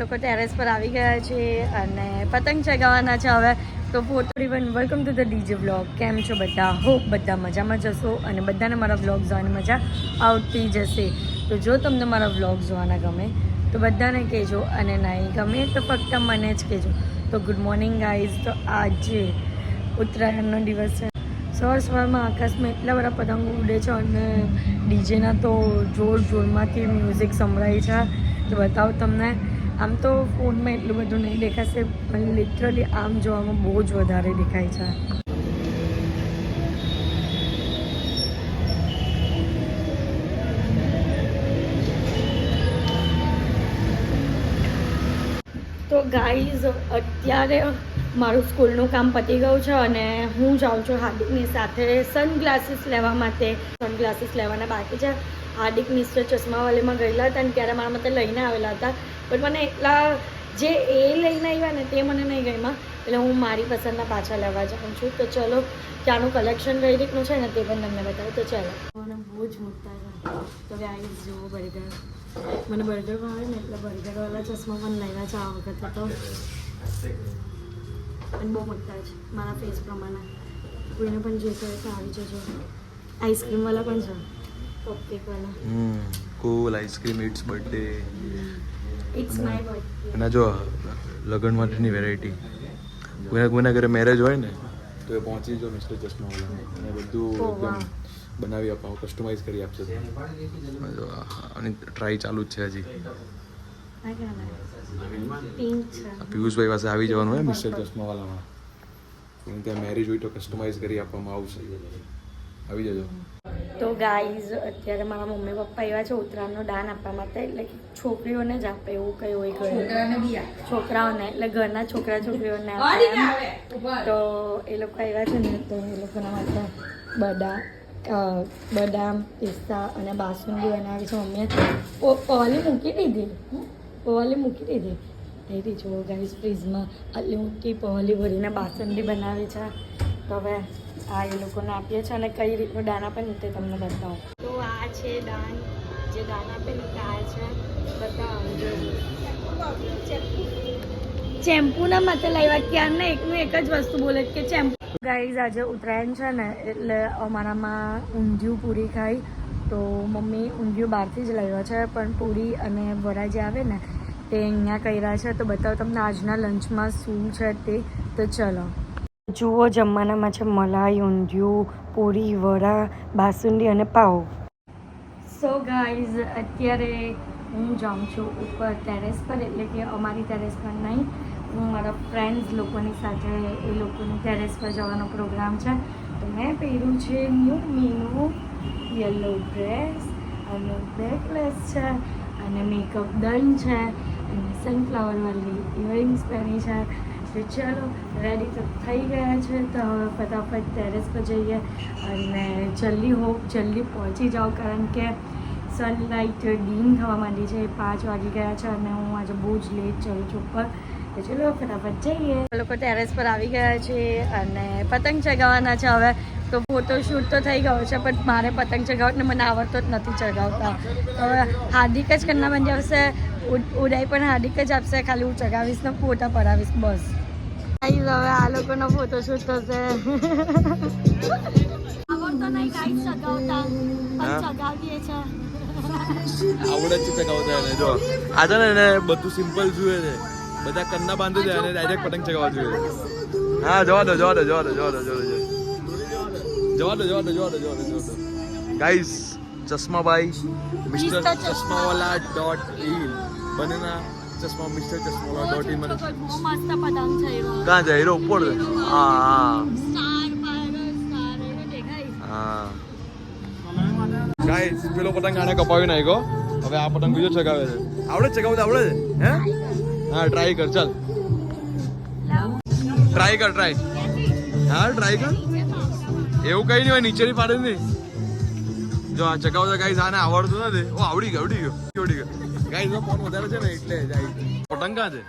લોકો ટેરેસ પર આવી ગયા છે અને પતંગ ચગાવવાના છે હવે. તો welcome to the DJ vlog. કેમ છો બધા? હોપ બધા મજામાં જશો અને બધાને મારા વ્લોગ જોવાની મજા આવતી જશે. તો જો તમને મારા વ્લોગ જોવાના ગમે તો બધાને કહેજો અને નહીં ગમે તો ફક્ત મને જ કહેજો. તો ગુડ મોર્નિંગ ગાઈઝ. તો આજે ઉત્તરાયણનો દિવસ છે. સવારમાં આકાશમાં એટલા બધા પતંગો ઉડે છે અને ડીજેના તો જોરમાંથી મ્યુઝિક સંભળાય છે. તો બતાવું તમને. આમ તો ફોનમાં એટલું બધું નહીં દેખાશે પણ લિટરલી આમ જોવામાં બહુ જ વધારે દેખાય છે. તો ગાઈઝ અત્યારે મારું સ્કૂલનું કામ પતી ગયું છે અને હું જાઉં છું હાર્દિકની સાથે સનગ્લાસીસ લેવા માટે. સનગ્લાસીસ લેવાના બાકી છે. હાર્દિક મિસ્ટર ચશ્માવાલીમાં ગયેલા હતા અને ત્યારે મારા માટે લઈને આવેલા હતા પણ મને એટલા જે એ લઈને આવ્યા ને તે મને નહીં ગમ્યા એટલે હું મારી પસંદના પાછા લેવા જાઉં છું. તો ચલો ત્યાંનું કલેક્શન કઈ રીતનું છે ને તે પણ તમને બતાવું. તો ચાલો. મને બહુ જ મોટા છે. તો ગાઈઝ જુઓ બર્ગર. મને બર્ગર ભાવે ને એટલે બર્ગરવાળા ચશ્મા પણ લેવા છે આ વખતે તો. અને બહુ મોટા છે મારા ફેસ પ્રમાણે. કોઈને પણ જે કરે તો આવી જજો. આઈસ્ક્રીમવાળા પણ છે. કપકેકવાળા. Cool ice cream. It's birthday. It's my birthday. અને જો લગ્ન માટેની વેરાયટી. કોઈના ઘરે મેરેજ હોય ને તો એ પહોંચી જો મિસ્ટર ચશ્માવાળા અને બધું એકદમ બનાવી અપાવો, કસ્ટમાઇઝ કરી આપશે. અને ટ્રાય ચાલુ જ છે હજી. પિયુષભાઈ પાસે આવી જવાનું હોય મિસ્ટર ચશ્માવાળામાં. ત્યાં મેરેજ હોય તો કસ્ટમાઇઝ કરી આપવામાં આવશે. આવી જજો. તો ગાઈઝ અત્યારે મારા મમ્મી પપ્પા એવા છે ઉત્તરાયણનો દાન આપવા માટે. એટલે કે છોકરીઓને જ આપે એવું કઈ હોય છોકરાઓને એટલે ઘરના છોકરા છોકરીઓને આપે. તો એ લોકો આવ્યા છે ને તો એ લોકોના માટે બદામ પિસ્તા અને બાસુંદી બનાવી છે મમ્મીએ. પવાલી મૂકી દીધી એથી જુઓ ગાઈઝ ફ્રીજમાં આટલી મોટી પવાલી ભરીને બાસુંદી બનાવી છે. તો હવે આ એ લોકોને આપીએ છીએ અને કઈ રીતનું દાન આપે ને તે તમને બતાવું. તો આ છે દાન. જે દાન આપે ને તે આ છે બતાવું. ચેમ્પુના માટે લાવ્યા ક્યારના એકનું એક જ વસ્તુ બોલે કે ચેમ્પુ. ગાઈઝ આજે ઉત્તરાયણ છે ને એટલે અમારામાં ઊંધિયું પૂરી ખાઈ. તો મમ્મી ઊંધિયું બહારથી જ લાવ્યા છે પણ પૂરી અને વડા જે આવે ને તે અહીંયા કર્યા છે. તો બતાવો તમને આજના લંચમાં શું છે તે. તો ચલો જુઓ જમવાનામાં છે મલાઈ, ઊંધિયું, પૂરી, વડા, બાસુંદી અને પાવ. સો ગાઈઝ અત્યારે હું જાઉં છું ઉપર ટેરેસ પર. એટલે કે અમારી ટેરેસ પર નહીં, હું મારા ફ્રેન્ડ્સ લોકોની સાથે એ લોકોની ટેરેસ પર જવાનો પ્રોગ્રામ છે. તો મેં પહેર્યું છે મીનું યલો ડ્રેસ અને નેકલેસ છે અને મેકઅપ ડન છે અને સનફ્લાવરવાળી ઇયરિંગ્સ પહેરી છે. તો ચાલો રેડી તો થઈ ગયા છે. તો હવે ફટાફટ ટેરેસ પર જઈએ અને જલ્દી પહોંચી જાઓ કારણ કે સનલાઇટ ડીમ થવા માંડી છે. 5 વાગી ગયા છે અને હું આજે બહુ જ લેટ ચડું છું ઉપર. તો ચલો ફટાફટ જઈએ. લોકો ટેરેસ પર આવી ગયા છે અને પતંગ ચગાવવાના છે હવે. તો ફોટોશૂટ તો થઈ ગયો છે પણ મારે પતંગ ચગાવત ને મને આવડતો જ નથી ચગાવતા. તો હવે હાર્દિક જ કરના બની આવશે. ઉડાઈ પણ હાર્દિક જ આપશે. ખાલી હું ચગાવીશ ને ફોટા પડાવીશ બસ. હવે આ લોકોનો ફોટોશૂટ થશે. આવડતો નહીં કાંઈ ચગાવતા પણ ચગાવીએ છે. આવડે છે ચગાવતા એને. જો આજે ને એને બધું સિમ્પલ જોઈએ છે. બધા કન્ના બાંધી દે અને ડાયરેક્ટ પતંગ ચગાવવા જોઈએ. હા જવા દો ગાઈસ. ચશ્માભાઈ મિસ્ટર ચશ્માવાલા.in બનેના ચશ્મા મિસ્ટર ચશ્માવાલા.in મને મસ્ત પતંગ છે. ક્યાં જાય હીરો ઉપર? હા ગાઈસ પેલો પતંગ આને કપાવી નાખ્યો. હવે આ પતંગ બીજો ચગાવે છે. આવડે છે હે? હા ટ્રાય કર. ચાલ ટ્રાય કર. હા ટ્રાય કર. એવું કઈ નહીં હોય નીચેની પાડે નહીં. જો આ ચગાવતા ગાઈસ આને આવડતું નથી. ઓ આવડી ગયો ગાઈસ. ફોન વધારે છે ને એટલે જાય. પતંગ ક્યાં છે?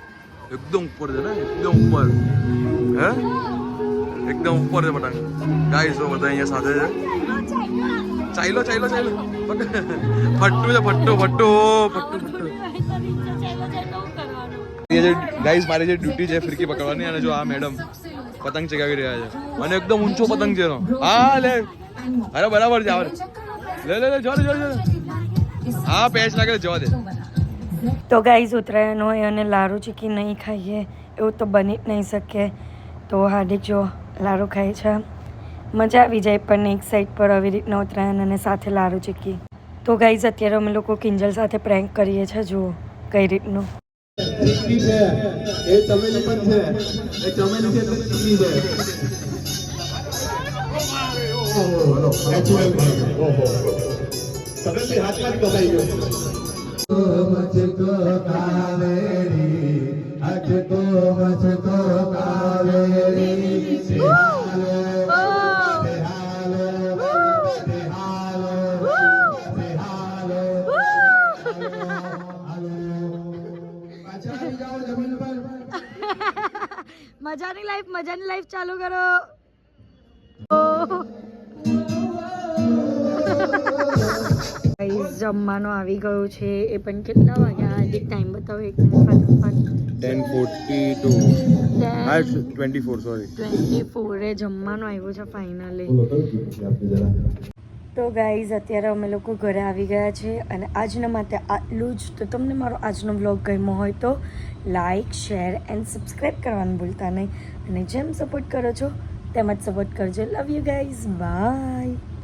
એકદમ ઉપર છે ને. એકદમ ઉપર હે? એકદમ ઉપર છે પતંગ ગાઈસ. તો બધા અહીંયા સાથે છે. ચાલો ફટ્ટુ છે. ફટ્ટુ ગાઈઝ મારી જે ડ્યુટી છે ફિરકી પકડવાની અને જો આ મેડમ પતંગ ચગાવી રહ્યા છે અને એકદમ ઊંચો પતંગ છે એનો હા લે અરે બરાબર છે આવે લે લે લે જો હા પેચ લાગે જવા દે તો ગાઈઝ ઉત્તરાયણ હોય અને લારું ચીકી નહીં ખાઈએ એવું તો બની જ નહીં શકે તો હાર્દિક જો લારું ખાય છે મજા આવી જાય પણ એક સાઈડ પર આવી રીતના ઉત્તરાયણ અને સાથે લારું ચીકી તો ગાઈઝ અત્યારે અમે લોકો કિંજલ સાથે પ્રેન્ક કરીએ છીએ જુઓ કઈ રીતનું ચીકણી છે એ ચમેલી પણ છે એ ચમેલી છે તો ચીકણી છે ઓહો નેચરલ ઓહો સડનલી હાથમાં કપાઈ ગયો મુझको कावेरी अजको मुझको कावेरी सिहालो सिहालो सिहालो મજાની લાઈફ ચાલુ કરો ગાઈઝ જમવાનું આવી ગયું છે એ પણ કેટલા વાગ્યા એક ટાઈમ બતાવો એક મિનિટ ફટાફટ 10:42 હા 24 સોરી 24 એ જમવાનું આવ્યું છે ફાઇનલી તો ગાઈઝ અત્યારે અમે લોકો ઘરે આવી ગયા છે અને આજના માટે આટલું જ તો તમને મારો આજનો વ્લોગ ગમ્યો હોય તો લાઇક શેર એન્ડ સબસ્ક્રાઈબ કરવાનું ભૂલતા નહીં અને જેમ સપોર્ટ કરો છો તેમ જ સપોર્ટ કરજો લવ યુ ગાઈઝ બાય